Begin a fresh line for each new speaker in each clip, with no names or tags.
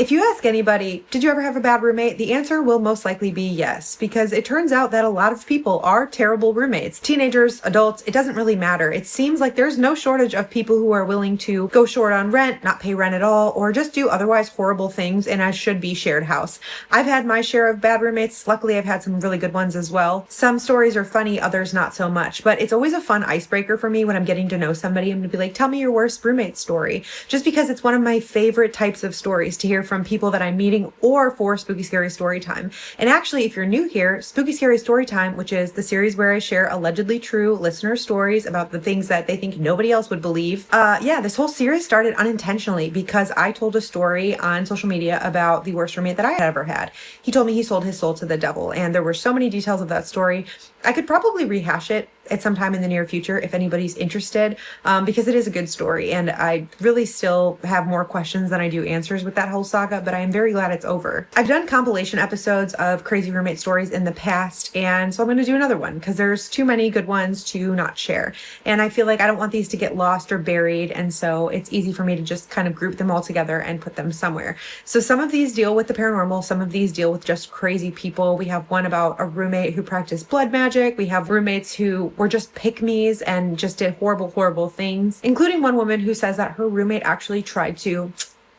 If you ask anybody, did you ever have a bad roommate? The answer will most likely be yes, because it turns out that a lot of people are terrible roommates. Teenagers, adults, it doesn't really matter. It seems like there's no shortage of people who are willing to go short on rent, not pay rent at all, or just do otherwise horrible things in a should-be shared house. I've had my share of bad roommates. Luckily, I've had some really good ones as well. Some stories are funny, others not so much, but it's always a fun icebreaker for me when I'm getting to know somebody. I'm gonna be like, tell me your worst roommate story, just because it's one of my favorite types of stories to hear from people that I'm meeting or for Spooky Scary Storytime. And actually, if you're new here, Spooky Scary Storytime, which is the series where I share allegedly true listener stories about the things that they think nobody else would believe. This whole series started unintentionally because I told a story on social media about the worst roommate that I had ever had. He told me he sold his soul to the devil, and there were so many details of that story. I could probably rehash it at some time in the near future if anybody's interested, because it is a good story, and I really still have more questions than I do answers with that whole saga, but I am very glad it's over. I've done compilation episodes of crazy roommate stories in the past, and so I'm going to do another one because there's too many good ones to not share, and I feel like I don't want these to get lost or buried, and so it's easy for me to just kind of group them all together and put them somewhere. So some of these deal with the paranormal, some of these deal with just crazy people. We have one about a roommate who practiced blood magic. We have roommates who were just pick-me's and just did horrible, horrible things, including one woman who says that her roommate actually tried to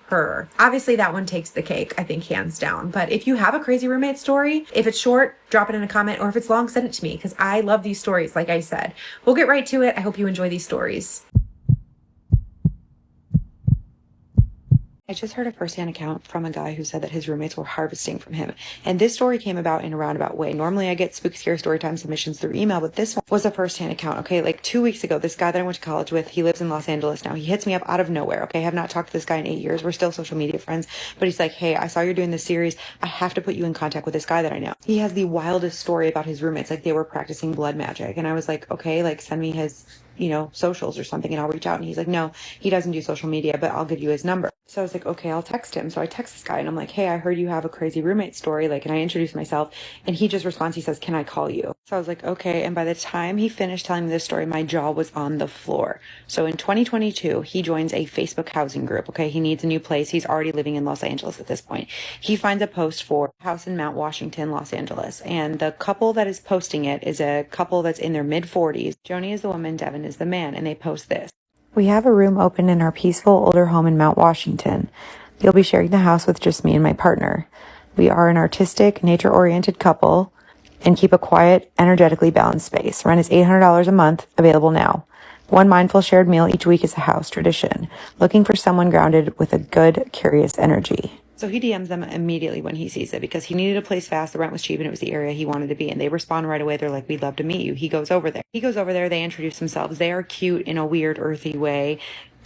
her. Obviously, that one takes the cake, I think, hands down. But if you have a crazy roommate story, if it's short, drop it in a comment, or if it's long, send it to me, because I love these stories, like I said. We'll get right to it. I hope you enjoy these stories. I just heard a first-hand account from a guy who said that his roommates were harvesting from him. And this story came about in a roundabout way. Normally I get Spooky Scary Storytime submissions through email, but this one was a first-hand account. Okay, like 2 weeks ago, this guy that I went to college with, he lives in Los Angeles now. He hits me up out of nowhere. Okay, I have not talked to this guy in 8 years. We're still social media friends, but he's like, hey, I saw you're doing this series. I have to put you in contact with this guy that I know. He has the wildest story about his roommates, like they were practicing blood magic. And I was like, okay, like send me his socials or something and I'll reach out. And he's like, no, he doesn't do social media, but I'll give you his number. So I was like, okay, I'll text him. So I text this guy and I'm like, hey, I heard you have a crazy roommate story. Like, and I introduce myself and he just responds, he says, can I call you? So I was like, okay. And by the time he finished telling me this story, my jaw was on the floor. So in 2022, he joins a Facebook housing group. Okay. He needs a new place. He's already living in Los Angeles at this point. He finds a post for a house in Mount Washington, Los Angeles. And the couple that is posting it is a couple that's in their mid 40s. Joni is the woman, Devin is the man. And they post this. We have a room open in our peaceful older home in Mount Washington. You'll be sharing the house with just me and my partner. We are an artistic, nature-oriented couple and keep a quiet, energetically balanced space. Rent is $800 a month, available now. One mindful shared meal each week is a house tradition. Looking for someone grounded with a good, curious energy. So he DMs them immediately when he sees it because he needed a place fast. The rent was cheap and it was the area he wanted to be in. They respond right away. They're like, we'd love to meet you. He goes over there. They introduce themselves. They are cute in a weird, earthy way.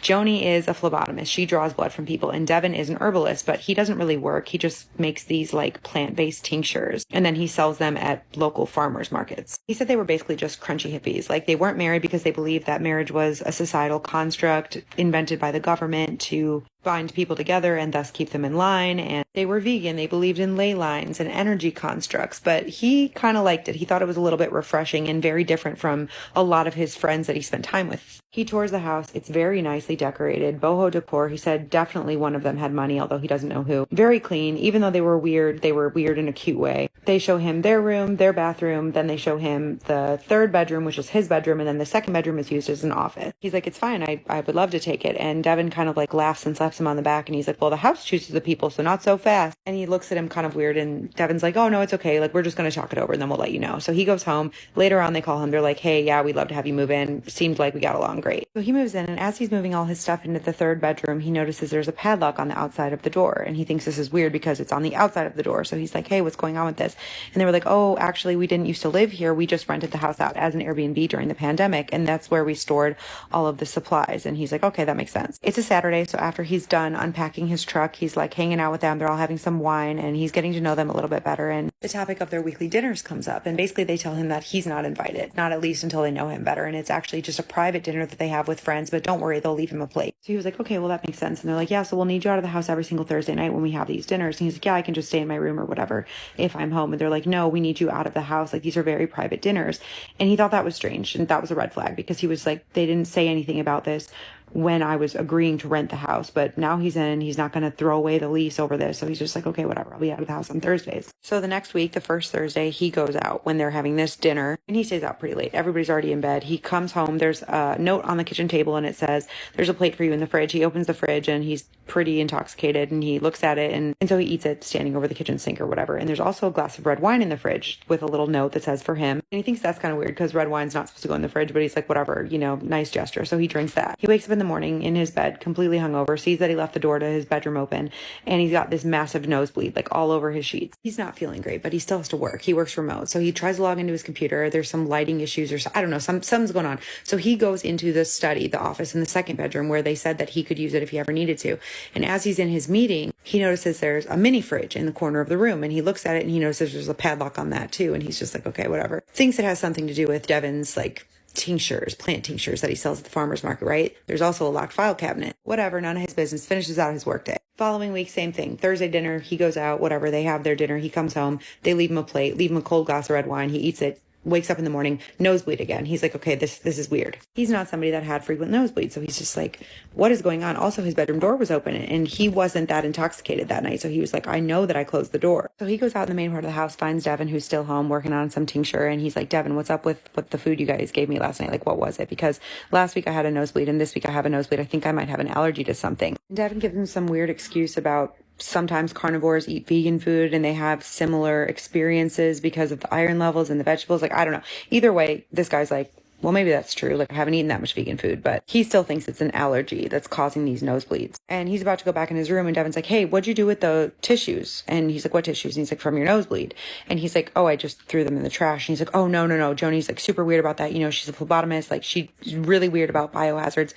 Joni is a phlebotomist. She draws blood from people. And Devin is an herbalist, but he doesn't really work. He just makes these like plant-based tinctures and then he sells them at local farmers markets. He said they were basically just crunchy hippies. Like they weren't married because they believed that marriage was a societal construct invented by the government to bind people together and thus keep them in line. And they were vegan. They believed in ley lines and energy constructs, but he kind of liked it. He thought it was a little bit refreshing and very different from a lot of his friends that he spent time with. He tours the house. It's very nicely decorated. Boho decor. He said definitely one of them had money, although he doesn't know who. Very clean. Even though they were weird in a cute way. They show him their room, their bathroom. Then they show him the third bedroom, which is his bedroom. And then the second bedroom is used as an office. He's like, it's fine. I would love to take it. And Devin kind of like laughs and slaps him on the back. And he's like, well, the house chooses the people, so not so fast. And he looks at him kind of weird. And Devin's like, oh, no, it's okay. Like, we're just going to talk it over and then we'll let you know. So he goes home. Later on, they call him. They're like, hey, yeah, we'd love to have you move in. Seemed like we got along great. So he moves in. And as he's moving all his stuff into the third bedroom, he notices there's a padlock on the outside of the door. And he thinks this is weird because it's on the outside of the door. So he's like, hey, what's going on with this? And they were like, oh, actually, we didn't used to live here. We just rented the house out as an Airbnb during the pandemic. And that's where we stored all of the supplies. And he's like, okay, that makes sense. It's a Saturday. So after he's done unpacking his truck, he's like hanging out with them. They're all having some wine and he's getting to know them a little bit better. And the topic of their weekly dinners comes up. And basically they tell him that he's not invited, not at least until they know him better. And it's actually just a private dinner that they have with friends, but don't worry, they'll leave him a plate. So he was like, okay, well, that makes sense. And they're like, yeah, so we'll need you out of the house every single Thursday night when we have these dinners. And he's like, yeah, I can just stay in my room or whatever if I'm home. And they're like, no, we need you out of the house. Like, these are very private dinners. And he thought that was strange. And that was a red flag because he was like, they didn't say anything about this when I was agreeing to rent the house, but now he's in, he's not going to throw away the lease over this. So he's just like, okay, whatever, I'll be out of the house on Thursdays. So the next week, the first Thursday, he goes out when they're having this dinner, and he stays out pretty late. Everybody's already in bed. He comes home. There's a note on the kitchen table, and it says, there's a plate for you in the fridge. He opens the fridge, and he's pretty intoxicated, and he looks at it, and so he eats it standing over the kitchen sink or whatever. And there's also a glass of red wine in the fridge with a little note that says for him. And he thinks that's kind of weird because red wine's not supposed to go in the fridge, but he's like, whatever, nice gesture. So he drinks that. He wakes up in the morning in his bed, completely hungover, sees that he left the door to his bedroom open, and he's got this massive nosebleed, like all over his sheets. He's not feeling great, but he still has to work. He works remote. So he tries to log into his computer. There's some lighting issues or I don't know, something's going on. So he goes into the study, the office in the second bedroom where they said that he could use it if he ever needed to. And as he's in his meeting, he notices there's a mini fridge in the corner of the room, and he looks at it and he notices there's a padlock on that too. And he's just like, okay, whatever. Thinks it has something to do with Devin's plant tinctures that he sells at the farmer's market, right? There's also a locked file cabinet. Whatever, none of his business. Finishes out his workday. Following week, same thing. Thursday dinner, he goes out, whatever. They have their dinner. He comes home. They leave him a plate, leave him a cold glass of red wine. He eats it. Wakes up in the morning, nosebleed again. He's like, okay, this is weird. He's not somebody that had frequent nosebleeds, so he's just like, what is going on? Also, his bedroom door was open, and he wasn't that intoxicated that night, so he was like, I know that I closed the door. So he goes out in the main part of the house, finds Devin, who's still home, working on some tincture, and he's like, Devin, what's up with the food you guys gave me last night? Like, what was it? Because last week I had a nosebleed, and this week I have a nosebleed. I think I might have an allergy to something. And Devin gives him some weird excuse about sometimes carnivores eat vegan food and they have similar experiences because of the iron levels in the vegetables. Like, I don't know. Either way, this guy's like, well, maybe that's true. Like, I haven't eaten that much vegan food, but he still thinks it's an allergy that's causing these nosebleeds. And he's about to go back in his room, and Devin's like, hey, what'd you do with the tissues? And he's like, what tissues? And he's like, from your nosebleed. And he's like, oh, I just threw them in the trash. And he's like, oh, no. Joni's like super weird about that. She's a phlebotomist. Like, she's really weird about biohazards.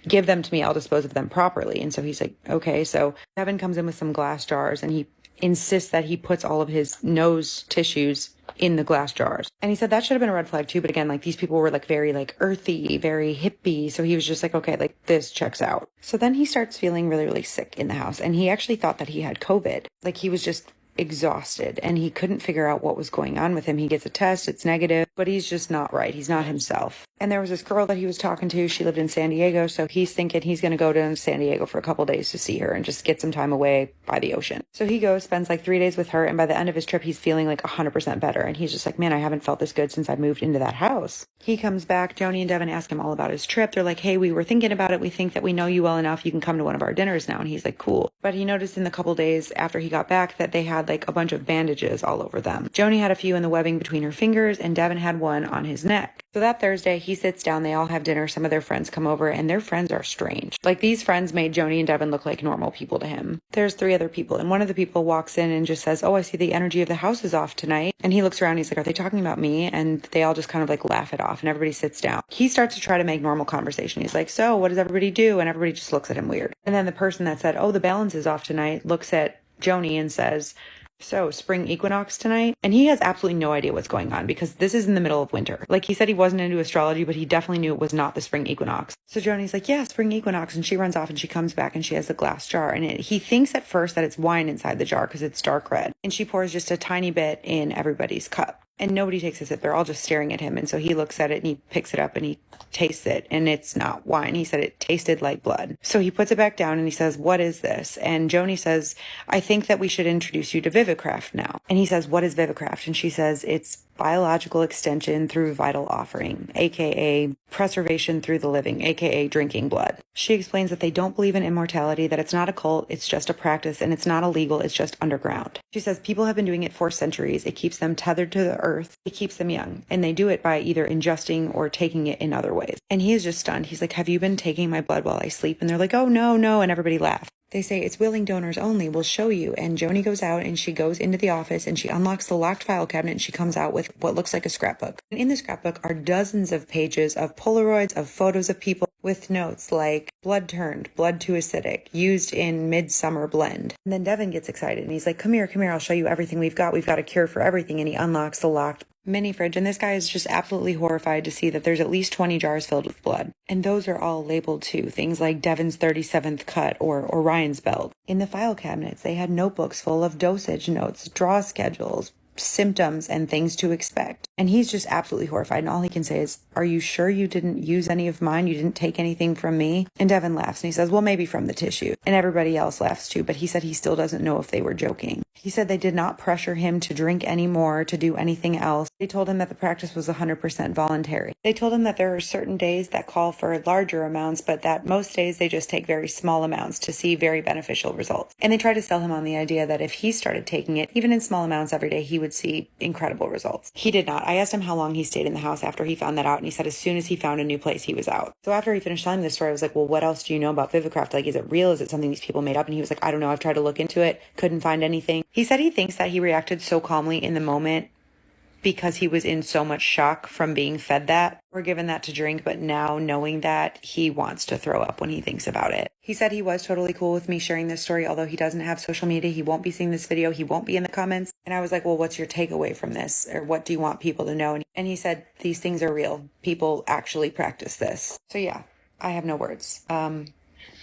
Give them to me. I'll dispose of them properly. And so he's like, okay. So Devin comes in with some glass jars, and he insists that he puts all of his nose tissues in the glass jars. And he said that should have been a red flag too. But again, these people were very earthy, very hippie. So he was just like, okay, this checks out. So then he starts feeling really, really sick in the house. And he actually thought that he had COVID. He was just exhausted and he couldn't figure out what was going on with him. He gets a test, it's negative, but he's just not right. He's not himself. And there was this girl that he was talking to. She lived in San Diego. So he's thinking he's going to go to San Diego for a couple days to see her and just get some time away by the ocean. So he goes, spends 3 days with her. And by the end of his trip, he's feeling 100% better. And he's just like, man, I haven't felt this good since I moved into that house. He comes back. Joni and Devin ask him all about his trip. They're like, hey, we were thinking about it. We think that we know you well enough. You can come to one of our dinners now. And he's like, cool. But he noticed in the couple days after he got back that they had a bunch of bandages all over them. Joni had a few in the webbing between her fingers, and Devin had one on his neck. So that Thursday, he sits down. They all have dinner. Some of their friends come over, and their friends are strange. These friends made Joni and Devin look like normal people to him. There's 3 other people, and one of the people walks in and just says, oh, I see the energy of the house is off tonight. And he looks around, he's like, are they talking about me? And they all just kind of laugh it off, and everybody sits down. He starts to try to make normal conversation. He's like, so what does everybody do? And everybody just looks at him weird. And then the person that said, oh, the balance is off tonight, looks at Joni and says, so spring equinox tonight? And he has absolutely no idea what's going on because this is in the middle of winter. He said he wasn't into astrology, but he definitely knew it was not the spring equinox. So Joni's like, yeah, spring equinox. And she runs off and she comes back and she has the glass jar. And he thinks at first that it's wine inside the jar because it's dark red. And she pours just a tiny bit in everybody's cup. And nobody takes a sip. They're all just staring at him. And so he looks at it and he picks it up and he tastes it. And it's not wine. He said it tasted like blood. So he puts it back down and he says, what is this? And Joni says, I think that we should introduce you to Vivicraft now. And he says, what is Vivicraft? And she says, it's biological extension through vital offering, aka preservation through the living, aka drinking blood. She explains that they don't believe in immortality, that it's not a cult, it's just a practice, and it's not illegal, it's just underground. She says people have been doing it for centuries. It keeps them tethered to the earth. It keeps them young. And they do it by either ingesting or taking it in other ways. And he is just stunned. He's like, have you been taking my blood while I sleep? And they're like, oh, no. And everybody laughs. They say it's willing donors only. We'll show you. And Joni goes out and she goes into the office and she unlocks the locked file cabinet and she comes out with what looks like a scrapbook. And in the scrapbook are dozens of pages of Polaroids of photos of people with notes like blood turned, blood too acidic, used in midsummer blend. And then Devin gets excited and he's like, come here, I'll show you everything we've got. We've got a cure for everything. And he unlocks the locked mini fridge, and this guy is just absolutely horrified to see that there's at least 20 jars filled with blood. And those are all labeled too, things like Devin's 37th cut or Orion's belt. In the file cabinets, they had notebooks full of dosage notes, draw schedules, symptoms and things to expect. And he's just absolutely horrified. And all he can say is, are you sure you didn't use any of mine? You didn't take anything from me? And Devin laughs and he says, well, maybe from the tissue. And everybody else laughs too, but he said he still doesn't know if they were joking. He said they did not pressure him to drink anymore, to do anything else. They told him that the practice was 100% voluntary. They told him that there are certain days that call for larger amounts, but that most days they just take very small amounts to see very beneficial results. And they tried to sell him on the idea that if he started taking it, even in small amounts every day, he would see incredible results. He did not. I asked him how long he stayed in the house after he found that out, and he said as soon as he found a new place, he was out. So after he finished telling me this story, I was like, well, what else do you know about Vivicraft? Like, is it real? Is it something these people made up? And he was like, I don't know. I've tried to look into it. Couldn't find anything. He said he thinks that he reacted so calmly in the moment because he was in so much shock from being fed that or given that to drink, but now knowing that, he wants to throw up when he thinks about it. He said he was totally cool with me sharing this story, although he doesn't have social media. He won't be seeing this video. He won't be in the comments. And I was like, well, what's your takeaway from this? Or what do you want people to know? And he said, these things are real. People actually practice this. So yeah, I have no words.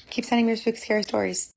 Keep sending me your spooky, scary stories.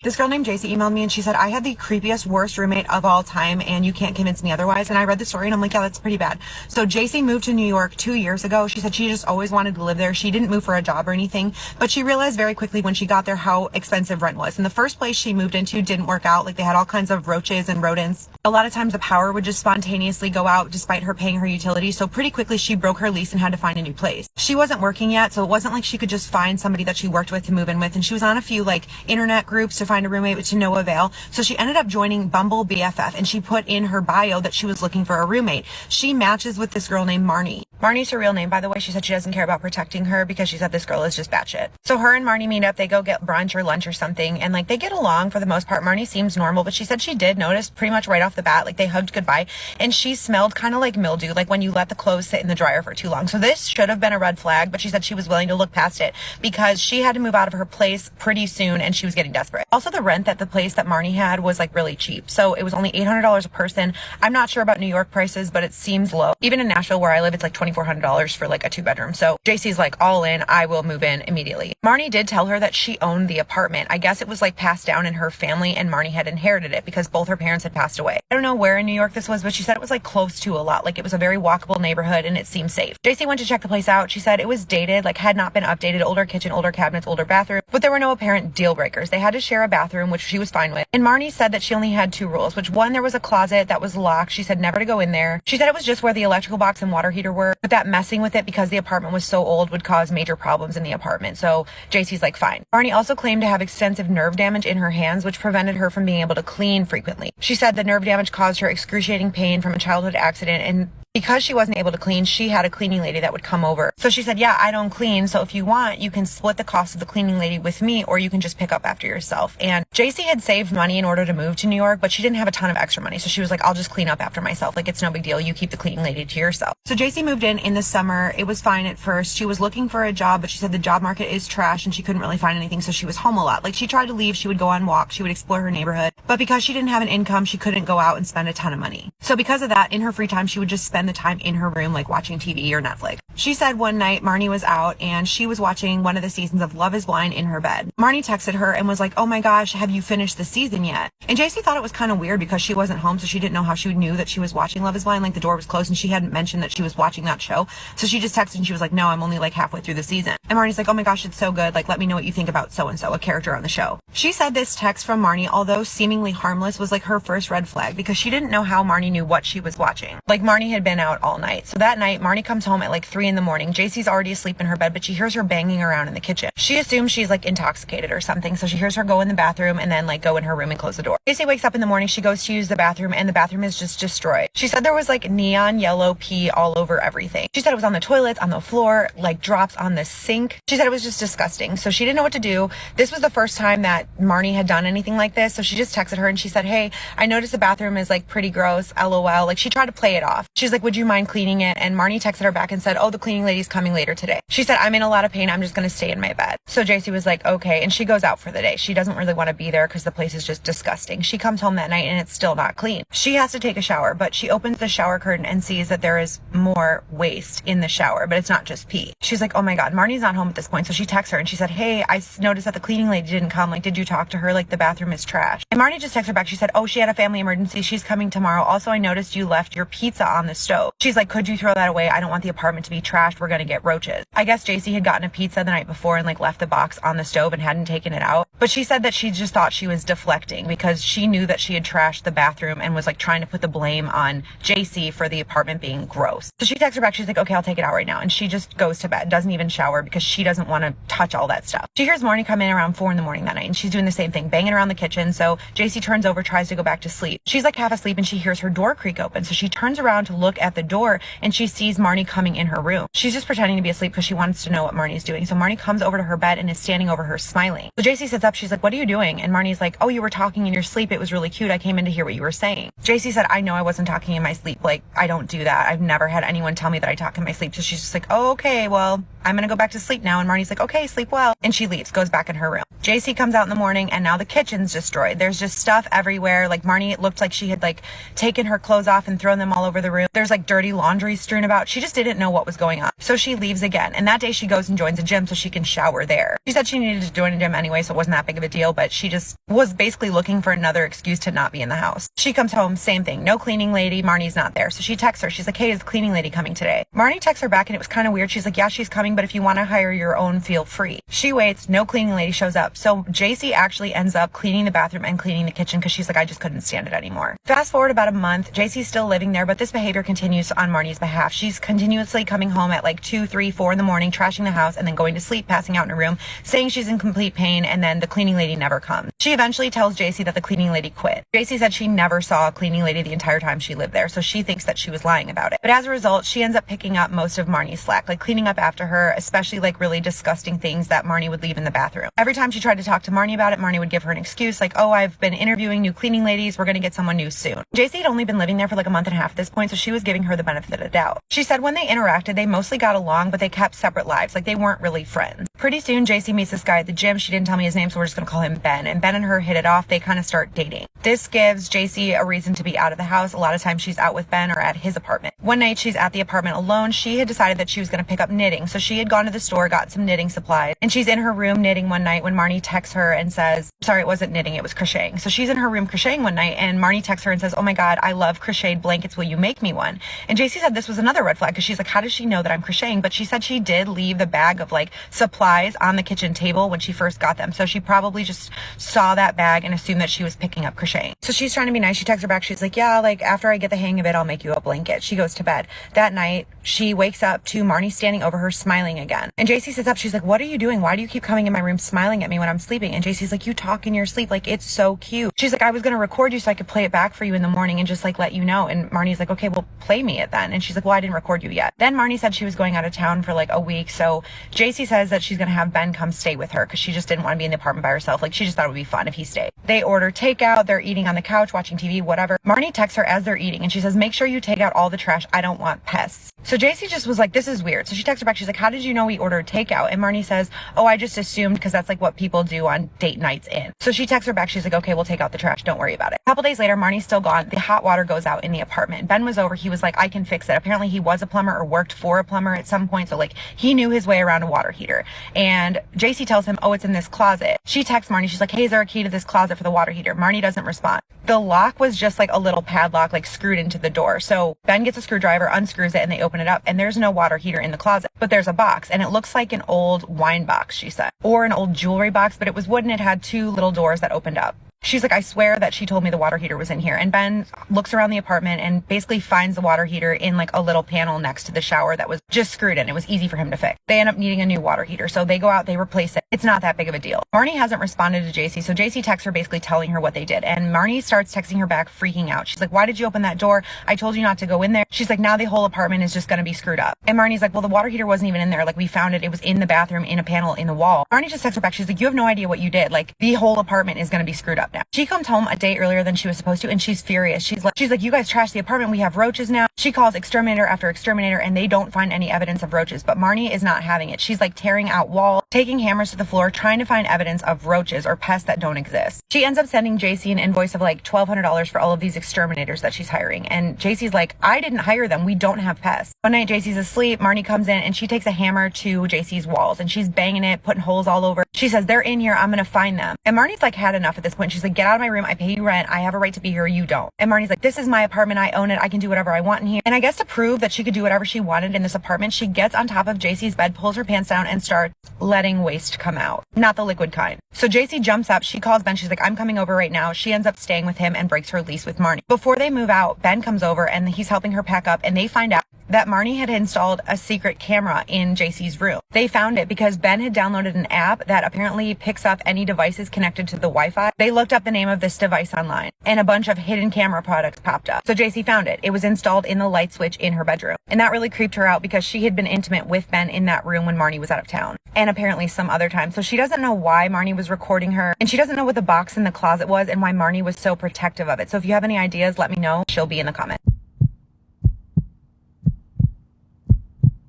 This girl named JC emailed me and she said, I had the creepiest, worst roommate of all time and you can't convince me otherwise. And I read the story and I'm like, yeah, that's pretty bad. So JC moved to New York 2 years ago. She said she just always wanted to live there. She didn't move for a job or anything, but she realized very quickly when she got there how expensive rent was. And the first place she moved into didn't work out. Like they had all kinds of roaches and rodents. A lot of times the power would just spontaneously go out despite her paying her utilities. So pretty quickly she broke her lease and had to find a new place. She wasn't working yet, so it wasn't like she could just find somebody that she worked with to move in with. And she was on a few like internet groups to find a roommate, but to no avail. So she ended up joining Bumble BFF and she put in her bio that she was looking for a roommate. She matches with this girl named Marnie. Marnie's her real name, by the way. She said she doesn't care about protecting her because she said this girl is just batshit. So her and Marnie meet up. They go get brunch or lunch or something. And like they get along for the most part. Marnie seems normal, but she said she did notice pretty much right off the bat, like they hugged goodbye. And she smelled kind of like mildew, like when you let the clothes sit in the dryer for too long. So this should have been a red flag, but she said she was willing to look past it because she had to move out of her place pretty soon and she was getting desperate. Also, the rent at the place that Marnie had was like really cheap. So it was only $800 a person. I'm not sure about New York prices, but it seems low. Even in Nashville where I live, it's like $2,400 for like a 2-bedroom. So JC's like, all in, I will move in immediately. Marnie did tell her that she owned the apartment. I guess it was like passed down in her family and Marnie had inherited it because both her parents had passed away. I don't know where in New York this was, but she said it was like close to a lot. Like it was a very walkable neighborhood and it seemed safe. JC went to check the place out. She said it was dated, like had not been updated, older kitchen, older cabinets, older bathroom, but there were no apparent deal breakers. They had to share a bathroom, which she was fine with. And Marnie said that she only had 2 rules, which one, there was a closet that was locked. She said never to go in there. She said it was just where the electrical box and water heater were, but that messing with it because the apartment was so old would cause major problems in the apartment. So JC's like, fine. Marnie also claimed to have extensive nerve damage in her hands, which prevented her from being able to clean frequently. She said the nerve damage caused her excruciating pain from a childhood accident, and because she wasn't able to clean, she had a cleaning lady that would come over. So she said, yeah, I don't clean. So if you want, you can split the cost of the cleaning lady with me, or you can just pick up after yourself. And JC had saved money in order to move to New York, but she didn't have a ton of extra money. So she was like, I'll just clean up after myself. Like, it's no big deal. You keep the cleaning lady to yourself. So JC moved in the summer. It was fine at first. She was looking for a job, but she said the job market is trash and she couldn't really find anything. So she was home a lot. Like she tried to leave. She would go on walks. She would explore her neighborhood. But because she didn't have an income, she couldn't go out and spend a ton of money. So because of that, in her free time, she would just spend the time in her room, like watching TV or Netflix. She said one night Marnie was out and she was watching one of the seasons of Love is Blind in her bed. Marnie texted her and was like, oh my gosh, have you finished the season yet? And JC thought it was kind of weird because she wasn't home, so she didn't know how she knew that she was watching Love is Blind. Like the door was closed and she hadn't mentioned that she was watching that show. So she just texted and she was like, no, I'm only like halfway through the season. And Marnie's like, oh my gosh, it's so good. Like, let me know what you think about so-and-so, a character on the show. She said this text from Marnie, although seemingly harmless, was like her first red flag because she didn't know how Marnie knew what she was watching. Like Marnie had been out all night. So that night, Marnie comes home at like 3 a.m. JC's already asleep in her bed, but she hears her banging around in the kitchen. She assumes she's like intoxicated or something. So she hears her go in the bathroom and then like go in her room and close the door. JC wakes up in the morning. She goes to use the bathroom and the bathroom is just destroyed. She said there was like neon yellow pee all over everything. She said it was on the toilets, on the floor, like drops on the sink. She said it was just disgusting. So she didn't know what to do. This was the first time that Marnie had done anything like this. So she just texted her and she said, hey, I noticed the bathroom is like pretty gross, LOL. Like she tried to play it off. She's like, like, would you mind cleaning it? And Marnie texted her back and said, oh, the cleaning lady's coming later today. She said, I'm in a lot of pain. I'm just going to stay in my bed. So JC was like, okay. And she goes out for the day. She doesn't really want to be there because the place is just disgusting. She comes home that night and it's still not clean. She has to take a shower, but she opens the shower curtain and sees that there is more waste in the shower, but it's not just pee. She's like, oh my God, Marnie's not home at this point. So she texts her and she said, hey, I noticed that the cleaning lady didn't come. Like, did you talk to her? Like, the bathroom is trash. And Marnie just texted her back. She said, oh, she had a family emergency. She's coming tomorrow. Also, I noticed you left your pizza on the stove. She's like, could you throw that away? I don't want the apartment to be trashed. We're going to get roaches. I guess JC had gotten a pizza the night before and like left the box on the stove and hadn't taken it out. But she said that she just thought she was deflecting because she knew that she had trashed the bathroom and was like trying to put the blame on JC for the apartment being gross. So she texts her back. She's like, okay, I'll take it out right now. And she just goes to bed, doesn't even shower because she doesn't want to touch all that stuff. She hears Marnie come in around 4 a.m. that night and she's doing the same thing, banging around the kitchen. So JC turns over, tries to go back to sleep. She's like half asleep and she hears her door creak open. So she turns around to look at the door and she sees Marnie coming in her room. She's just pretending to be asleep because she wants to know what Marnie's doing. So Marnie comes over to her bed and is standing over her smiling. So JC sits up. She's like, what are you doing? And Marnie's like, oh, you were talking in your sleep. It was really cute. I came in to hear what you were saying. JC said, I know I wasn't talking in my sleep. Like, I don't do that. I've never had anyone tell me that I talk in my sleep. So she's just like, oh, okay, well, I'm going to go back to sleep now. And Marnie's like, okay, sleep well. And she leaves, goes back in her room. JC comes out in the morning and now the kitchen's destroyed. There's just stuff everywhere. Like Marnie, it looked like she had like taken her clothes off and thrown them all over the room. There's like dirty laundry strewn about. She just didn't know what was going on. So she leaves again. And that day she goes and joins a gym so she can shower there. She said she needed to join a gym anyway, so it wasn't that big of a deal, but she just was basically looking for another excuse to not be in the house. She comes home, same thing. No cleaning lady. Marnie's not there. So she texts her. She's like, hey, is the cleaning lady coming today? Marnie texts her back and it was kind of weird. She's like, yeah, she's coming, but if you want to hire your own, feel free. She waits. No cleaning lady shows up. So JC actually ends up cleaning the bathroom and cleaning the kitchen because she's like, I just couldn't stand it anymore. Fast forward about a month. JC's still living there, but this behavior continues on Marnie's behalf. She's continuously coming home at like 2, 3, 4 in the morning, trashing the house and then going to sleep, passing out in her room, saying she's in complete pain, and then the cleaning lady never comes. She eventually tells JC that the cleaning lady quit. JC said she never saw a cleaning lady the entire time she lived there, so she thinks that she was lying about it. But as a result, she ends up picking up most of Marnie's slack, like cleaning up after her, especially like really disgusting things that Marnie would leave in the bathroom. Every time she tried to talk to Marnie about it, Marnie would give her an excuse like, oh, I've been interviewing new cleaning ladies. We're going to get someone new soon. JC had only been living there for like a month and a half at this point, so she was giving her the benefit of the doubt. She said when they interacted, they mostly got along, but they kept separate lives. Like they weren't really friends. Pretty soon, JC meets this guy at the gym. She didn't tell me his name, so we're just going to call him Ben. And Ben and her hit it off. They kind of start dating. This gives JC a reason to be out of the house. A lot of times she's out with Ben or at his apartment. One night she's at the apartment alone. She had decided that she was going to pick up knitting. So she had gone to the store, got some knitting supplies, and she's in her room knitting one night when Marnie texts her and says, sorry, it wasn't knitting, it was crocheting. So she's in her room crocheting one night and Marnie texts her and says, oh my God, I love crocheted blankets. Will you make me one? And JC said this was another red flag because she's like, how does she know that I'm crocheting? But she said she did leave the bag of like supplies on the kitchen table when she first got them. So she probably just saw that bag and assumed that she was picking up crocheting. So she's trying to be nice. She texts her back. She's like, yeah, like after I get the hang of it, I'll make you a blanket. She goes to bed. That night, she wakes up to Marnie standing over her smiling again. And JC sits up. She's like, what are you doing? Why do you keep coming in my room smiling at me when I'm sleeping? And JC's like, you talk in your sleep. Like, it's so cute. She's like, I was going to record you so I could play it back for you in the morning and just like let you know. And Marnie's like, okay, well, play me it then. And she's like, well, I didn't record you yet. Then Marnie said she was going out of town for like a week. So JC says that she's going to have Ben come stay with her because she just didn't want to be in the apartment by herself. Like, she just thought it would be fun if he stayed. They order takeout. They're eating on the couch, watching TV, whatever. Marnie texts her as they're eating and she says, make sure you take out all the trash. I don't want pests. So JC just was like, this is weird. So she texts her back. She's like, how did you know we ordered takeout? And Marnie says, oh, I just assumed because that's like what people do on date nights in. So she texts her back. She's like, okay, we'll take out the trash. Don't worry about it. A couple days later, Marnie's still gone. The hot water goes out in the apartment. Ben was over. He was like, I can fix it. Apparently he was a plumber or worked for a plumber at some point. So like he knew his way around a water heater. And JC tells him, oh, it's in this closet. She texts Marnie. She's like, hey, is there a key to this closet for the water heater? Marnie doesn't respond. The lock was just like a little padlock, like screwed into the door. So Ben gets a screwdriver, unscrews it, and they open it up. And there's no water heater in the closet, but there's a box and it looks like an old wine box, she said, or an old jewelry box, but it was wooden. It had 2 little doors that opened up. She's like, I swear that she told me the water heater was in here. And Ben looks around the apartment and basically finds the water heater in like a little panel next to the shower that was just screwed in. It was easy for him to fix. They end up needing a new water heater. So they go out, they replace it. It's not that big of a deal. Marnie hasn't responded to JC. So JC texts her basically telling her what they did. And Marnie starts texting her back, freaking out. She's like, why did you open that door? I told you not to go in there. She's like, now the whole apartment is just going to be screwed up. And Marnie's like, well, the water heater wasn't even in there. Like, we found it. It was in the bathroom in a panel in the wall. Marnie just texts her back. She's like, you have no idea what you did. Like, the whole apartment is going to be screwed up now. She comes home a day earlier than she was supposed to, and she's furious. She's like, you guys trashed the apartment. We have roaches now. She calls exterminator after exterminator and they don't find any evidence of roaches, but Marnie is not having it. She's like tearing out walls, taking hammers to the floor, trying to find evidence of roaches or pests that don't exist. She ends up sending JC an invoice of like $1,200 for all of these exterminators that she's hiring. And JC's like, I didn't hire them. We don't have pests. One night JC's asleep. Marnie comes in and she takes a hammer to JC's walls and she's banging it, putting holes all over. She says, they're in here. I'm going to find them. And Marnie's like had enough at this point. She's like, get out of my room. I pay you rent. I have a right to be here. You don't. And Marnie's like, this is my apartment. I own it. I can do whatever I want in here. And I guess to prove that she could do whatever she wanted in this apartment, she gets on top of JC's bed, pulls her pants down and starts letting waste come out. Not the liquid kind. So JC jumps up. She calls Ben. She's like, I'm coming over right now. She ends up staying with him and breaks her lease with Marnie. Before they move out, Ben comes over and he's helping her pack up and they find out that Marnie had installed a secret camera in JC's room. They found it because Ben had downloaded an app that apparently picks up any devices connected to the Wi-Fi. They looked up the name of this device online and a bunch of hidden camera products popped up. So JC found it. It was installed in the light switch in her bedroom. And that really creeped her out because she had been intimate with Ben in that room when Marnie was out of town. And apparently some other time. So she doesn't know why Marnie was recording her. And she doesn't know what the box in the closet was and why Marnie was so protective of it. So if you have any ideas, let me know. She'll be in the comments.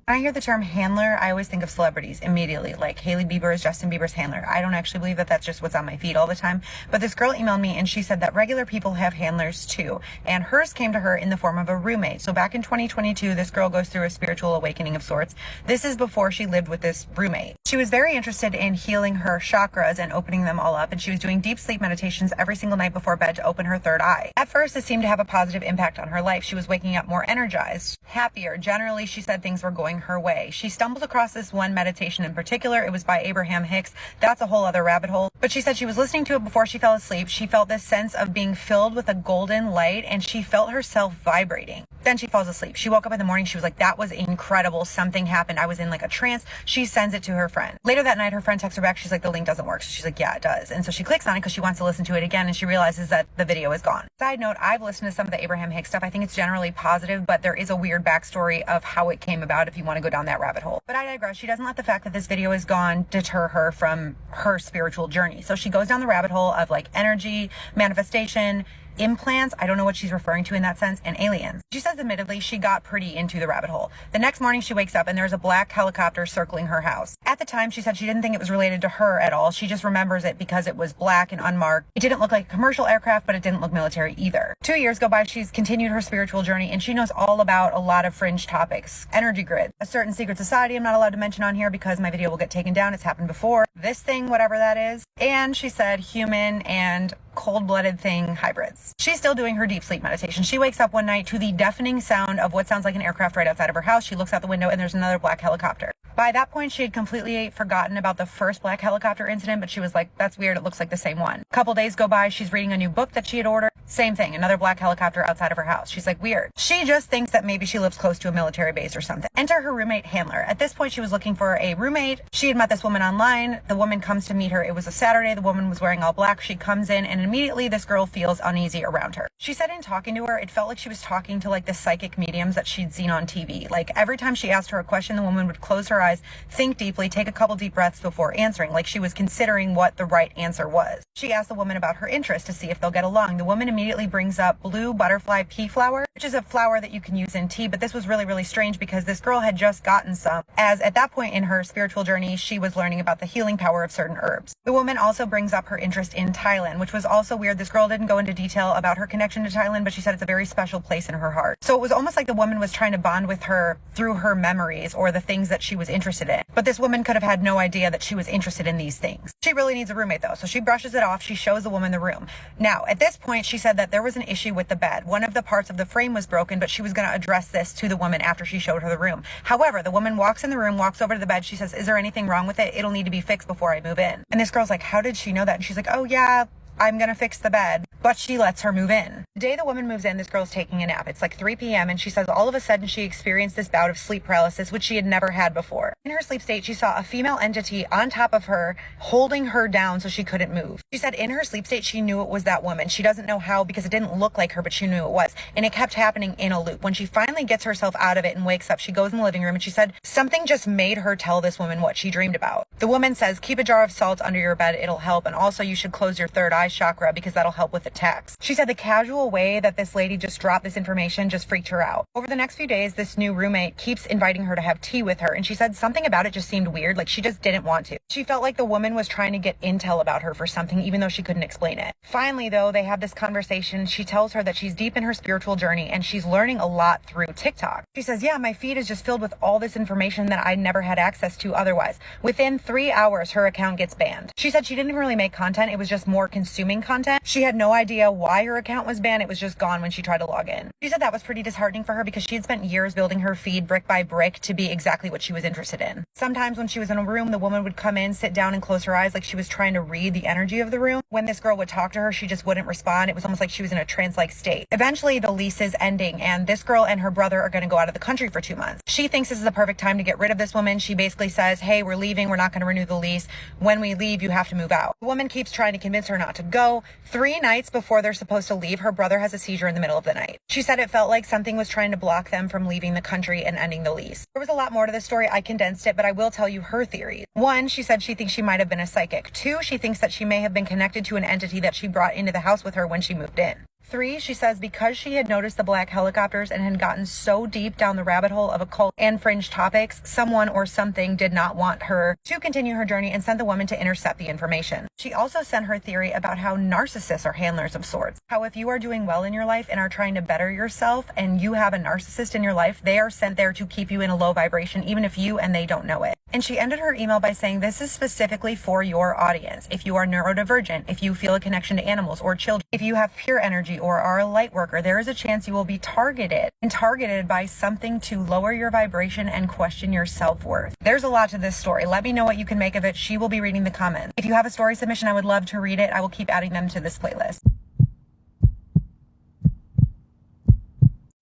When I hear the term handler, I always think of celebrities immediately, like Hailey Bieber is Justin Bieber's handler. I don't actually believe that that's just what's on my feed all the time. But this girl emailed me and she said that regular people have handlers too. And hers came to her in the form of a roommate. So back in 2022, this girl goes through a spiritual awakening of sorts. This is before she lived with this roommate. She was very interested in healing her chakras and opening them all up. And she was doing deep sleep meditations every single night before bed to open her third eye. At first, it seemed to have a positive impact on her life. She was waking up more energized, happier. Generally, she said things were going her way. She stumbled across this one meditation in particular. It was by Abraham Hicks. That's a whole other rabbit hole. But she said she was listening to it before she fell asleep. She felt this sense of being filled with a golden light and she felt herself vibrating. Then she falls asleep. She woke up in the morning. She was like, that was incredible. Something happened. I was in like a trance. She sends it to her friend. Later that night, her friend texts her back. She's like, the link doesn't work. So she's like, yeah, it does. And so she clicks on it because she wants to listen to it again. And she realizes that the video is gone. Side note, I've listened to some of the Abraham Hicks stuff. I think it's generally positive, but there is a weird backstory of how it came about if you want to go down that rabbit hole. But I digress. She doesn't let the fact that this video is gone deter her from her spiritual journey. So she goes down the rabbit hole of like energy, manifestation, implants, I don't know what she's referring to in that sense, and aliens. She says admittedly she got pretty into the rabbit hole. The next morning she wakes up and there's a black helicopter circling her house. At the time she said she didn't think it was related to her at all. She just remembers it because it was black and unmarked. It didn't look like a commercial aircraft, but it didn't look military either. 2 years go by, she's continued her spiritual journey and she knows all about a lot of fringe topics. Energy grid, a certain secret society I'm not allowed to mention on here because my video will get taken down. It's happened before. This thing, whatever that is. And she said human and cold-blooded thing hybrids. She's still doing her deep sleep meditation. She wakes up one night to the deafening sound of what sounds like an aircraft right outside of her house. She looks out the window and there's another black helicopter. By that point, she had completely forgotten about the first black helicopter incident, but she was like, that's weird. It looks like the same one. A couple days go by. She's reading a new book that she had ordered. Same thing. Another black helicopter outside of her house. She's like, weird. She just thinks that maybe she lives close to a military base or something. Enter her roommate handler. At this point, she was looking for a roommate. She had met this woman online. The woman comes to meet her. It was a Saturday. The woman was wearing all black. She comes in and immediately this girl feels uneasy around her. She said in talking to her, it felt like she was talking to like the psychic mediums that she'd seen on TV. Like every time she asked her a question, the woman would close her eyes, think deeply, take a couple deep breaths before answering, like she was considering what the right answer was. She asked the woman about her interest to see if they'll get along. The woman immediately brings up blue butterfly pea flower, which is a flower that you can use in tea, but this was really strange because this girl had just gotten some, as at that point in her spiritual journey, she was learning about the healing power of certain herbs. The woman also brings up her interest in Thailand, which was also weird. This girl didn't go into detail about her connection to Thailand, but she said it's a very special place in her heart. So it was almost like the woman was trying to bond with her through her memories or the things that she was interested in. But this woman could have had no idea that she was interested in these things. She really needs a roommate though, so she brushes it off. She shows the woman the room. Now, at this point, she said that there was an issue with the bed. One of the parts of the frame was broken, but she was going to address this to the woman after she showed her the room. However, the woman walks in the room, walks over to the bed. She says, is there anything wrong with it? It'll need to be fixed before I move in. And this girl's like, how did she know that? And she's like, oh yeah, I'm gonna fix the bed. But she lets her move in. The day the woman moves in, this girl's taking a nap. It's like 3 p.m. and she says all of a sudden she experienced this bout of sleep paralysis, which she had never had before. In her sleep state, she saw a female entity on top of her, holding her down so she couldn't move. She said in her sleep state, she knew it was that woman. She doesn't know how because it didn't look like her, but she knew it was. And it kept happening in a loop. When she finally gets herself out of it and wakes up, she goes in the living room and she said something just made her tell this woman what she dreamed about. The woman says, keep a jar of salt under your bed. It'll help. And also you should close your third eye eye chakra because that'll help with attacks. She said the casual way that this lady just dropped this information just freaked her out. Over the next few days, this new roommate keeps inviting her to have tea with her, and she said something about it just seemed weird, like she just didn't want to. She felt like the woman was trying to get intel about her for something, even though she couldn't explain it. Finally, though, they have this conversation. She tells her that she's deep in her spiritual journey and she's learning a lot through TikTok. She says, yeah, my feed is just filled with all this information that I never had access to otherwise. Within 3 hours, her account gets banned. She said she didn't really make content. It was just more consuming content. She had no idea why her account was banned. It was just gone when she tried to log in. She said that was pretty disheartening for her because she had spent years building her feed brick by brick to be exactly what she was interested in. Sometimes when she was in a room, the woman would come in, sit down and close her eyes like she was trying to read the energy of the room. When this girl would talk to her, she just wouldn't respond. It was almost like she was in a trance-like state. Eventually, the lease is ending and this girl and her brother are going to go out of the country for 2 months. She thinks this is the perfect time to get rid of this woman. She basically says, hey, we're leaving. We're not going to renew the lease. When we leave, you have to move out. The woman keeps trying to convince her not to go. 3 nights before they're supposed to leave, her brother has a seizure in the middle of the night. She said it felt like something was trying to block them from leaving the country and ending the lease. There was a lot more to this story. I condensed it, but I will tell you her theories. 1, she said she thinks she might have been a psychic. 2, she thinks that she may have been connected to an entity that she brought into the house with her when she moved in. 3, she says because she had noticed the black helicopters and had gotten so deep down the rabbit hole of occult and fringe topics, someone or something did not want her to continue her journey and sent the woman to intercept the information. She also sent her theory about how narcissists are handlers of sorts. How if you are doing well in your life and are trying to better yourself and you have a narcissist in your life, they are sent there to keep you in a low vibration, even if you and they don't know it. And she ended her email by saying, this is specifically for your audience. If you are neurodivergent, if you feel a connection to animals or children, if you have pure energy or are a light worker, there is a chance you will be targeted by something to lower your vibration and question your self-worth. There's a lot to this story. Let me know what you can make of it. She will be reading the comments. If you have a story submission, I would love to read it. I will keep adding them to this playlist.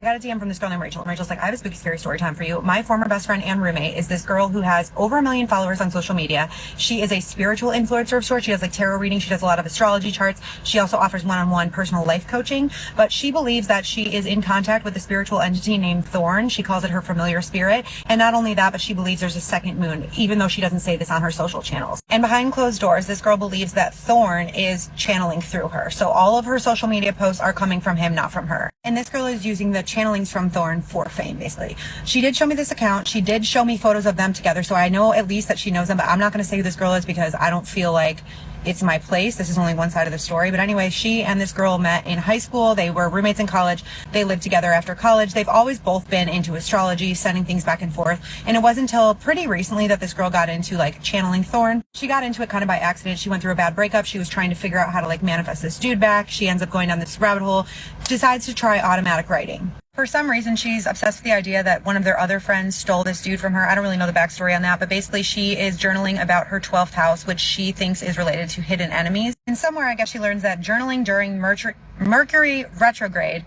I got a DM from this girl named Rachel, and Rachel's like, I have a spooky scary story time for you. My former best friend and roommate is this girl who has over 1 million followers on social media. She is a spiritual influencer of sorts. She does like tarot reading. She does a lot of astrology charts. She also offers one-on-one personal life coaching, but she believes that she is in contact with a spiritual entity named Thorn. She calls it her familiar spirit. And not only that, but she believes there's a second moon, even though she doesn't say this on her social channels. And behind closed doors, this girl believes that Thorn is channeling through her. So all of her social media posts are coming from him, not from her. And this girl is using the channelings from Thorn for fame, basically. She did show me this account. She did show me photos of them together, so I know at least that she knows them, but I'm not going to say who this girl is because I don't feel like it's my place. This is only one side of the story. But anyway, she and this girl met in high school. They were roommates in college. They lived together after college. They've always both been into astrology, sending things back and forth. And it wasn't until pretty recently that this girl got into like channeling Thorn. She got into it kind of by accident. She went through a bad breakup. She was trying to figure out how to like manifest this dude back. She ends up going down this rabbit hole, decides to try automatic writing. For some reason, she's obsessed with the idea that one of their other friends stole this dude from her. I don't really know the backstory on that, but basically she is journaling about her 12th house, which she thinks is related to hidden enemies. And somewhere, I guess she learns that journaling during Mercury retrograde,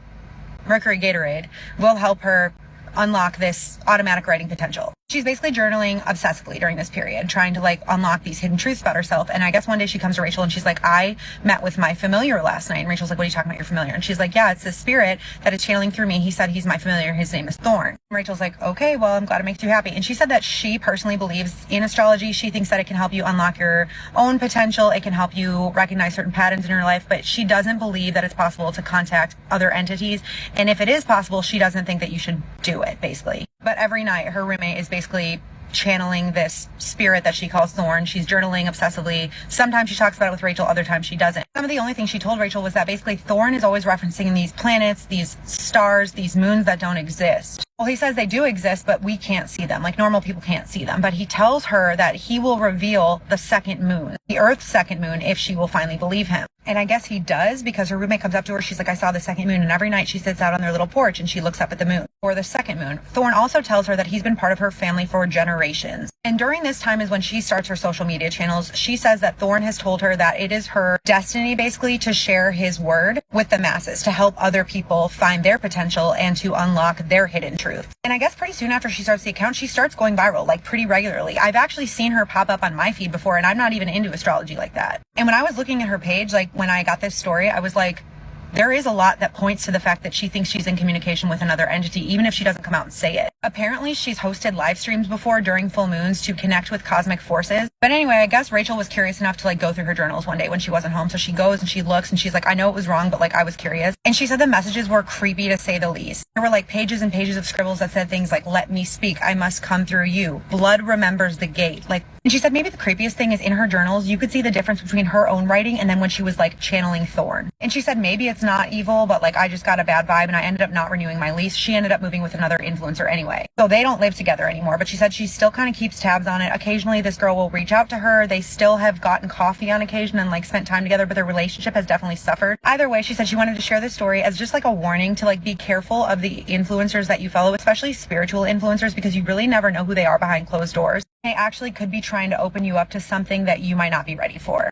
Mercury Gatorade, will help her unlock this automatic writing potential. She's basically journaling obsessively during this period, trying to like unlock these hidden truths about herself. And I guess one day she comes to Rachel and she's like, I met with my familiar last night. And Rachel's like, what are you talking about, your familiar? And she's like, yeah, it's this spirit that is channeling through me. He said he's my familiar. His name is Thorn. And Rachel's like, okay, well, I'm glad it makes you happy. And she said that she personally believes in astrology. She thinks that it can help you unlock your own potential. It can help you recognize certain patterns in your life, but she doesn't believe that it's possible to contact other entities. And if it is possible, she doesn't think that you should do it, basically. But every night her roommate is basically channeling this spirit that she calls Thorn. She's journaling obsessively. Sometimes she talks about it with Rachel, other times she doesn't. Some of the only things she told Rachel was that basically Thorn is always referencing these planets, these stars, these moons that don't exist. Well, he says they do exist, but we can't see them. Like normal people can't see them. But he tells her that he will reveal the second moon, the Earth's second moon, if she will finally believe him. And I guess he does, because her roommate comes up to her. She's like, I saw the second moon. And every night she sits out on their little porch and she looks up at the moon, or the second moon. Thorn also tells her that he's been part of her family for generations. And during this time is when she starts her social media channels. She says that Thorn has told her that it is her destiny, basically, to share his word with the masses, to help other people find their potential and to unlock their hidden truth. And I guess pretty soon after she starts the account, she starts going viral, like pretty regularly. I've actually seen her pop up on my feed before, and I'm not even into astrology like that. And when I was looking at her page, like when I got this story, I was like, there is a lot that points to the fact that she thinks she's in communication with another entity, even if she doesn't come out and say it. Apparently, she's hosted live streams before during full moons to connect with cosmic forces. But anyway, I guess Rachel was curious enough to like go through her journals one day when she wasn't home. So she goes and she looks and she's like, I know it was wrong, but like I was curious. And she said the messages were creepy to say the least. There were like pages and pages of scribbles that said things like, let me speak, I must come through you. Blood remembers the gate. Like, and she said maybe the creepiest thing is in her journals, you could see the difference between her own writing and then when she was like channeling Thorn. And she said maybe it's not evil, but like I just got a bad vibe and I ended up not renewing my lease. She ended up moving with another influencer anyway. So they don't live together anymore, but she said she still kind of keeps tabs on it. Occasionally this girl will reach out to her. They still have gotten coffee on occasion and like spent time together, but their relationship has definitely suffered. Either way, she said she wanted to share this story as just like a warning to like be careful of the influencers that you follow, especially spiritual influencers, because you really never know who they are behind closed doors. They actually could be trying to open you up to something that you might not be ready for.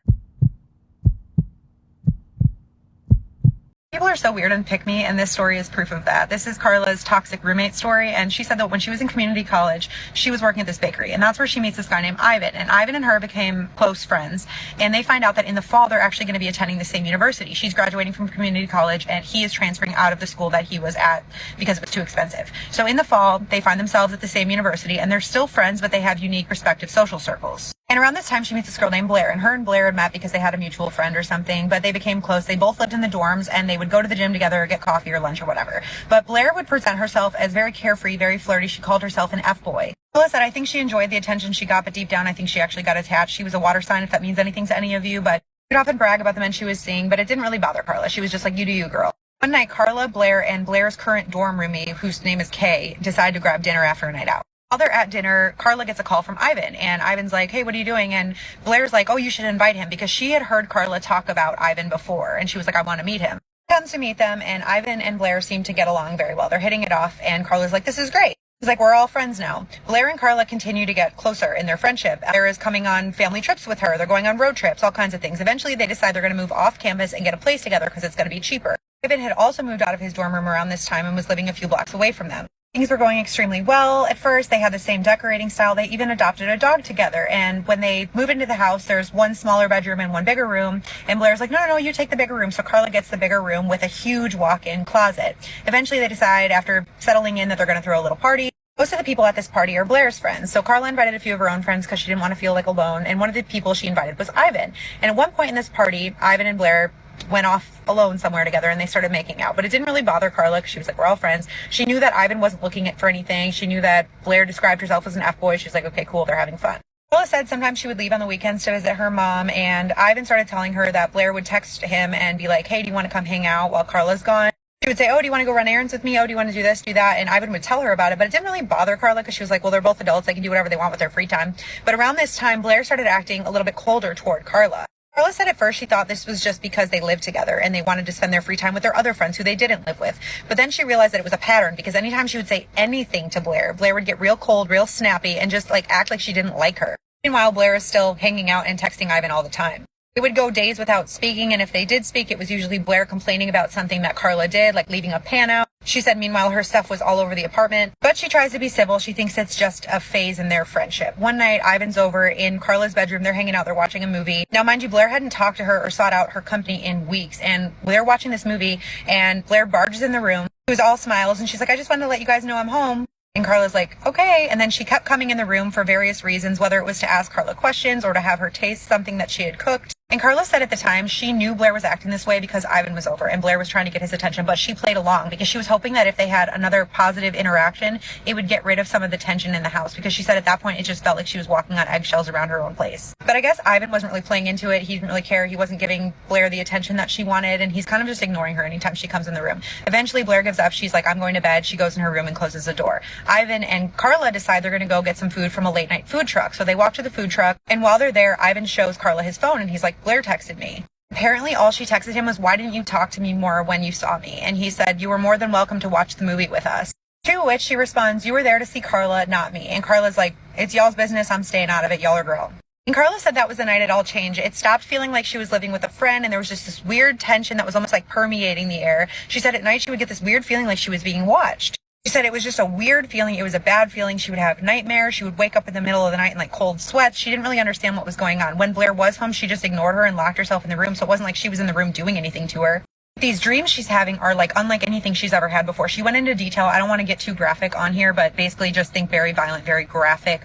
People are so weird and pick me, and this story is proof of that. This is Carla's toxic roommate story, and she said that when she was in community college, she was working at this bakery, and that's where she meets this guy named Ivan, and Ivan and her became close friends, and they find out that in the fall, they're actually going to be attending the same university. She's graduating from community college, and he is transferring out of the school that he was at because it was too expensive. So in the fall, they find themselves at the same university, and they're still friends, but they have unique respective social circles. And around this time, she meets this girl named Blair, and her and Blair had met because they had a mutual friend or something, but they became close. They both lived in the dorms, and they would go to the gym together or get coffee or lunch or whatever. But Blair would present herself as very carefree, very flirty. She called herself an F-boy. Carla said, I think she enjoyed the attention she got, but deep down, I think she actually got attached. She was a water sign, if that means anything to any of you, but she would often brag about the men she was seeing, but it didn't really bother Carla. She was just like, you do you, girl. One night, Carla, Blair, and Blair's current dorm roomie, whose name is Kay, decide to grab dinner after a night out. While they're at dinner, Carla gets a call from Ivan, and Ivan's like, hey, what are you doing? And Blair's like, oh, you should invite him, because she had heard Carla talk about Ivan before, and she was like, I want to meet him. He comes to meet them, and Ivan and Blair seem to get along very well. They're hitting it off, and Carla's like, this is great. He's like, we're all friends now. Blair and Carla continue to get closer in their friendship. Blair is coming on family trips with her. They're going on road trips, all kinds of things. Eventually, they decide they're going to move off campus and get a place together because it's going to be cheaper. Ivan had also moved out of his dorm room around this time and was living a few blocks away from them. Things were going extremely well. At first, they had the same decorating style. They even adopted a dog together. And when they move into the house, there's one smaller bedroom and one bigger room. And Blair's like, no, you take the bigger room. So Carla gets the bigger room with a huge walk-in closet. Eventually, they decide after settling in that they're going to throw a little party. Most of the people at this party are Blair's friends. So Carla invited a few of her own friends because she didn't want to feel like alone. And one of the people she invited was Ivan. And at one point in this party, Ivan and Blair went off alone somewhere together and they started making out. But it didn't really bother Carla because she was like, we're all friends. She knew that Ivan wasn't looking for anything. She knew that Blair described herself as an F-boy. She's like, okay, cool, they're having fun. Carla said sometimes she would leave on the weekends to visit her mom, and Ivan started telling her that Blair would text him and be like, hey, do you want to come hang out while Carla's gone? She would say, oh, do you want to go run errands with me? Oh, do you want to do this, do that? And Ivan would tell her about it, but it didn't really bother Carla because she was like, well, they're both adults. They can do whatever they want with their free time. But around this time, Blair started acting a little bit colder toward Carla. Carla said at first she thought this was just because they lived together and they wanted to spend their free time with their other friends who they didn't live with. But then she realized that it was a pattern because anytime she would say anything to Blair, Blair would get real cold, real snappy, and just like act like she didn't like her. Meanwhile, Blair is still hanging out and texting Ivan all the time. They would go days without speaking, and if they did speak, it was usually Blair complaining about something that Carla did, like leaving a pan out. She said, meanwhile, her stuff was all over the apartment, but she tries to be civil. She thinks it's just a phase in their friendship. One night, Ivan's over in Carla's bedroom. They're hanging out. They're watching a movie. Now, mind you, Blair hadn't talked to her or sought out her company in weeks, and they're watching this movie, and Blair barges in the room. She was all smiles, and she's like, I just wanted to let you guys know I'm home. And Carla's like, okay. And then she kept coming in the room for various reasons, whether it was to ask Carla questions or to have her taste something that she had cooked. And Carla said at the time she knew Blair was acting this way because Ivan was over and Blair was trying to get his attention, but she played along because she was hoping that if they had another positive interaction, it would get rid of some of the tension in the house, because she said at that point it just felt like she was walking on eggshells around her own place. But I guess Ivan wasn't really playing into it. He didn't really care. He wasn't giving Blair the attention that she wanted, and he's kind of just ignoring her anytime she comes in the room. Eventually, Blair gives up. She's like, I'm going to bed. She goes in her room and closes the door. Ivan and Carla decide they're going to go get some food from a late night food truck. So they walk to the food truck, and while they're there, Ivan shows Carla his phone, and he's like, Blair texted me. Apparently, all she texted him was, why didn't you talk to me more when you saw me? And he said, you were more than welcome to watch the movie with us. To which she responds, you were there to see Carla, not me. And Carla's like, it's y'all's business. I'm staying out of it. Y'all are grown. And Carla said that was the night it all changed. It stopped feeling like she was living with a friend, and there was just this weird tension that was almost like permeating the air. She said at night she would get this weird feeling like she was being watched. She said it was just a weird feeling. It was a bad feeling. She would have nightmares. She would wake up in the middle of the night in like cold sweats. She didn't really understand what was going on. When Blair was home, she just ignored her and locked herself in the room. So it wasn't like she was in the room doing anything to her. These dreams she's having are like unlike anything she's ever had before. She went into detail. I don't want to get too graphic on here, but basically just think very violent, very graphic,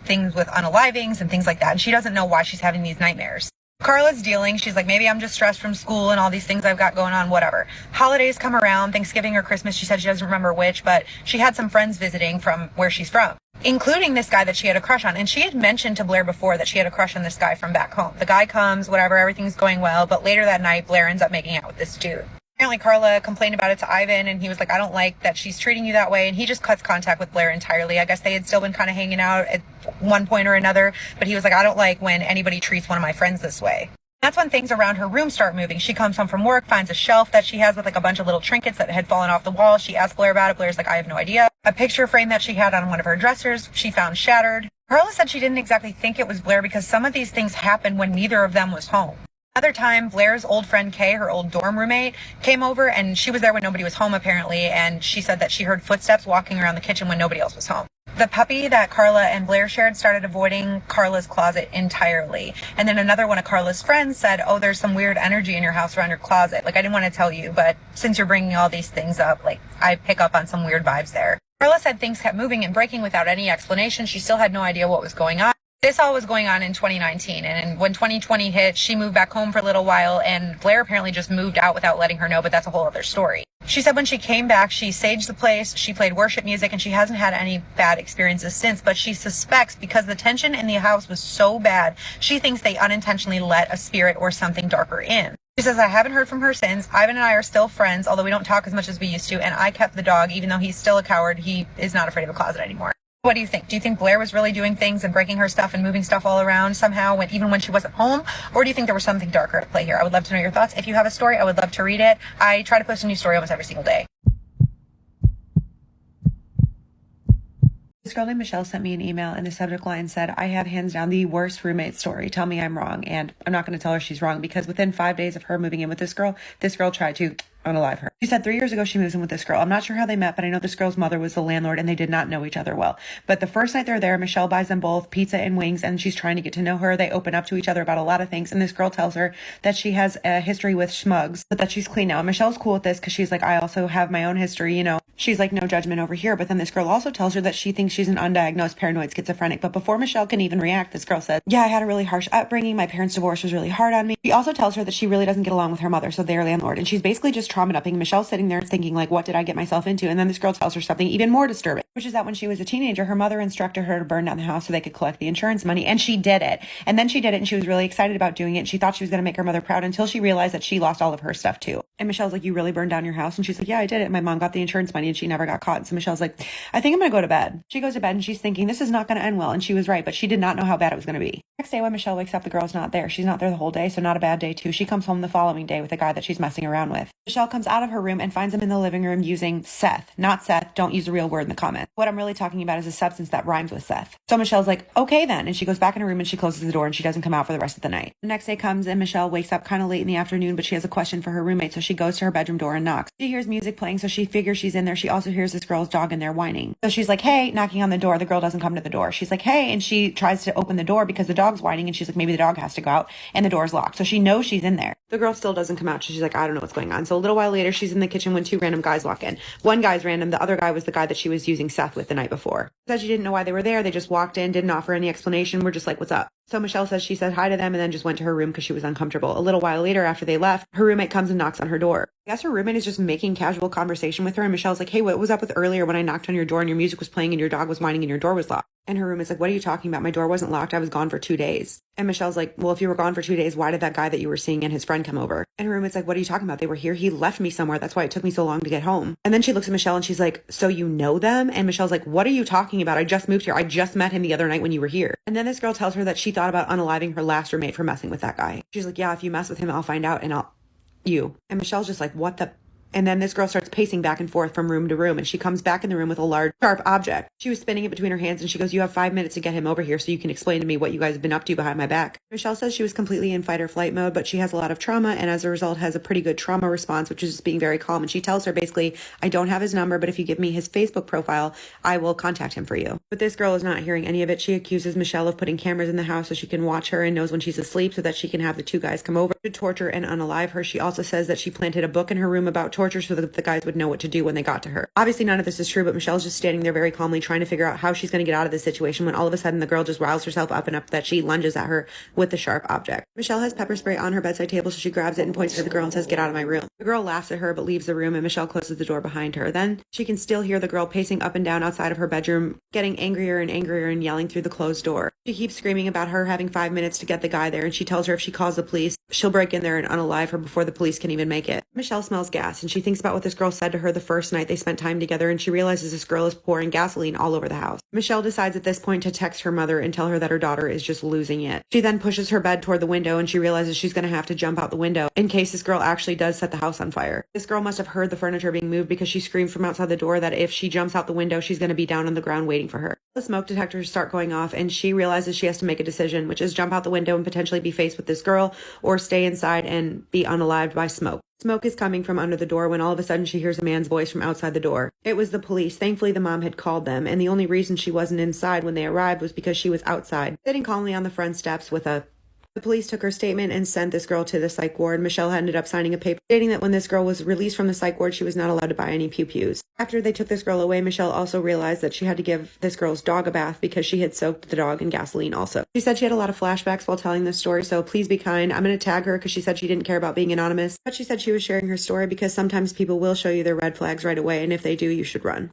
things with unalivings and things like that. And she doesn't know why she's having these nightmares. Carla's dealing. She's like, maybe I'm just stressed from school and all these things I've got going on, whatever. Holidays come around, Thanksgiving or Christmas. She said she doesn't remember which, but she had some friends visiting from where she's from, including this guy that she had a crush on. And she had mentioned to Blair before that she had a crush on this guy from back home. The guy comes, whatever, everything's going well. But later that night, Blair ends up making out with this dude. Apparently Carla complained about it to Ivan, and he was like, I don't like that she's treating you that way. And he just cuts contact with Blair entirely. I guess they had still been kind of hanging out at one point or another, but he was like, I don't like when anybody treats one of my friends this way. That's when things around her room start moving. She comes home from work, finds a shelf that she has with like a bunch of little trinkets that had fallen off the wall. She asks Blair about it. Blair's like, I have no idea. A picture frame that she had on one of her dressers, she found shattered. Carla said she didn't exactly think it was Blair because some of these things happened when neither of them was home. Another time, Blair's old friend Kay, her old dorm roommate, came over, and she was there when nobody was home apparently, and she said that she heard footsteps walking around the kitchen when nobody else was home. The puppy that Carla and Blair shared started avoiding Carla's closet entirely. And then another one of Carla's friends said, oh, there's some weird energy in your house around your closet. Like, I didn't want to tell you, but since you're bringing all these things up, like, I pick up on some weird vibes there. Carla said things kept moving and breaking without any explanation. She still had no idea what was going on. This all was going on in 2019, and when 2020 hit, she moved back home for a little while, and Blair apparently just moved out without letting her know, but that's a whole other story. She said when she came back, she saged the place, she played worship music, and she hasn't had any bad experiences since, but she suspects because the tension in the house was so bad, she thinks they unintentionally let a spirit or something darker in. She says, I haven't heard from her since. Ivan and I are still friends, although we don't talk as much as we used to, and I kept the dog, even though he's still a coward, he is not afraid of a closet anymore. What do you think? Do you think Blair was really doing things and breaking her stuff and moving stuff all around somehow, even when she wasn't home? Or do you think there was something darker at play here? I would love to know your thoughts. If you have a story, I would love to read it. I try to post a new story almost every single day. This girl named Michelle sent me an email, and the subject line said, I have hands down the worst roommate story. Tell me I'm wrong. And I'm not going to tell her she's wrong because within 5 days of her moving in with this girl tried to unalive her. She said 3 years ago she moves in with this girl. I'm not sure how they met, but I know this girl's mother was the landlord and they did not know each other well. But the first night they're there, Michelle buys them both pizza and wings, and she's trying to get to know her. They open up to each other about a lot of things, and this girl tells her that she has a history with schmugs, but that she's clean now. And Michelle's cool with this because she's like, I also have my own history, you know. She's like, no judgment over here. But then this girl also tells her that she thinks she's an undiagnosed paranoid schizophrenic. But before Michelle can even react, this girl said, yeah, I had a really harsh upbringing. My parents' divorce was really hard on me. She also tells her that she really doesn't get along with her mother, so their landlord. And she's basically just trauma dumping. Michelle's sitting there thinking like, what did I get myself into? And then this girl tells her something even more disturbing, which is that when she was a teenager, her mother instructed her to burn down the house so they could collect the insurance money. And she did it. And then she did it, and she was really excited about doing it. And she thought she was going to make her mother proud until she realized that she lost all of her stuff too. And Michelle's like, you really burned down your house? And she's like, yeah, I did it. My mom got the insurance money and she never got caught. And so Michelle's like, I think I'm going to go to bed. She goes to bed and she's thinking this is not going to end well. And she was right, but she did not know how bad it was going to be. Next day when Michelle wakes up, the girl's not there. She's not there the whole day, so not a bad day too. She comes home the following day with a guy that she's messing around with. Michelle comes out of her room and finds him in the living room using Seth, not Seth. Don't use a real word in the comments. What I'm really talking about is a substance that rhymes with Seth. So Michelle's like, okay then. And she goes back in her room and she closes the door and she doesn't come out for the rest of the night. The next day comes and Michelle wakes up kind of late in the afternoon, but she has a question for her roommate. So she goes to her bedroom door and knocks. She hears music playing, so she figures she's in there. She also hears this girl's dog in there whining. So she's like, hey, knocking on the door. The girl doesn't come to the door. She's like, hey, and she tries to open the door because the dog's whining, and she's like, maybe the dog has to go out, and the door's locked. So she knows she's in there. The girl still doesn't come out. So she's like, I don't know what's going on. So a little while later, she's in the kitchen when two random guys walk in. One guy's random. The other guy was the guy that she was using Seth with the night before. She said she didn't know why they were there. They just walked in, didn't offer any explanation. We're just like, what's up? So Michelle says she said hi to them and then just went to her room because she was uncomfortable. A little while later, after they left, her roommate comes and knocks on her door. I guess her roommate is just making casual conversation with her, and Michelle's like, hey, what was up with earlier when I knocked on your door and your music was playing and your dog was whining and your door was locked? And her roommate's like, what are you talking about? My door wasn't locked. I was gone for 2 days. And Michelle's like, well, if you were gone for 2 days, why did that guy that you were seeing and his friend come over? And her roommate's like, what are you talking about? They were here. He left me somewhere. That's why it took me so long to get home. And then she looks at Michelle and she's like, so you know them? And Michelle's like, what are you talking about? I just moved here. I just met him the other night when you were here. And then this girl tells her that she thought about unaliving her last roommate for messing with that guy. She's like, yeah, if you mess with him, I'll find out and you. And Michelle's just like, what the And then this girl starts pacing back and forth from room to room, and she comes back in the room with a large, sharp object. She was spinning it between her hands, and she goes, "You have 5 minutes to get him over here so you can explain to me what you guys have been up to behind my back." Michelle says she was completely in fight or flight mode, but she has a lot of trauma, and as a result has a pretty good trauma response, which is just being very calm. And she tells her basically, "I don't have his number, but if you give me his Facebook profile, I will contact him for you." But this girl is not hearing any of it. She accuses Michelle of putting cameras in the house so she can watch her and knows when she's asleep so that she can have the two guys come over to torture and unalive her. She also says that she planted a book in her room about torture so that the guys would know what to do when they got to her. Obviously none of this is true, but Michelle's just standing there very calmly trying to figure out how she's going to get out of this situation when all of a sudden the girl just riles herself up enough that she lunges at her with the sharp object. Michelle has pepper spray on her bedside table, so she grabs it and points it at the girl and says, "Get out of my room." The girl laughs at her but leaves the room, and Michelle closes the door behind her. Then she can still hear the girl pacing up and down outside of her bedroom, getting angrier and angrier and yelling through the closed door. She keeps screaming about her having 5 minutes to get the guy there, and she tells her if she calls the police, she'll break in there and unalive her before the police can even make it. Michelle smells gas, and she thinks about what this girl said to her the first night they spent time together, and she realizes this girl is pouring gasoline all over the house. Michelle decides at this point to text her mother and tell her that her daughter is just losing it. She then pushes her bed toward the window, and she realizes she's going to have to jump out the window in case this girl actually does set the house on fire. This girl must have heard the furniture being moved because she screamed from outside the door that if she jumps out the window, she's going to be down on the ground waiting for her. The smoke detectors start going off, and she realizes she has to make a decision, which is jump out the window and potentially be faced with this girl, or stay inside and be unalived by smoke. Smoke is coming from under the door when all of a sudden she hears a man's voice from outside the door. It was the police. Thankfully, the mom had called them, and the only reason she wasn't inside when they arrived was because she was outside, sitting calmly on the front steps with a... The police took her statement and sent this girl to the psych ward. Michelle ended up signing a paper stating that when this girl was released from the psych ward, she was not allowed to buy any pew-pews. After they took this girl away, Michelle also realized that she had to give this girl's dog a bath because she had soaked the dog in gasoline also. She said she had a lot of flashbacks while telling this story, so please be kind. I'm going to tag her because she said she didn't care about being anonymous, but she said she was sharing her story because sometimes people will show you their red flags right away, and if they do, you should run.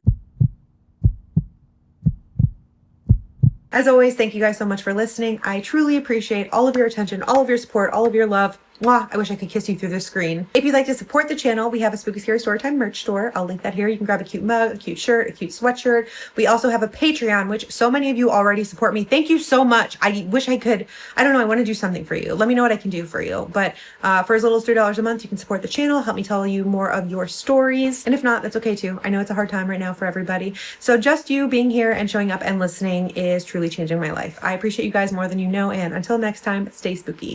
As always, thank you guys so much for listening. I truly appreciate all of your attention, all of your support, all of your love. Mwah, I wish I could kiss you through the screen. If you'd like to support the channel, we have a Spooky Scary Storytime merch store. I'll link that here. You can grab a cute mug, a cute shirt, a cute sweatshirt. We also have a Patreon, which so many of you already support me. Thank you so much. I wish I could, I don't know, I want to do something for you. Let me know what I can do for you. But for as little as $3 a month, you can support the channel, help me tell you more of your stories. And if not, that's okay too. I know it's a hard time right now for everybody. So just you being here and showing up and listening is truly changing my life. I appreciate you guys more than you know. And until next time, stay spooky.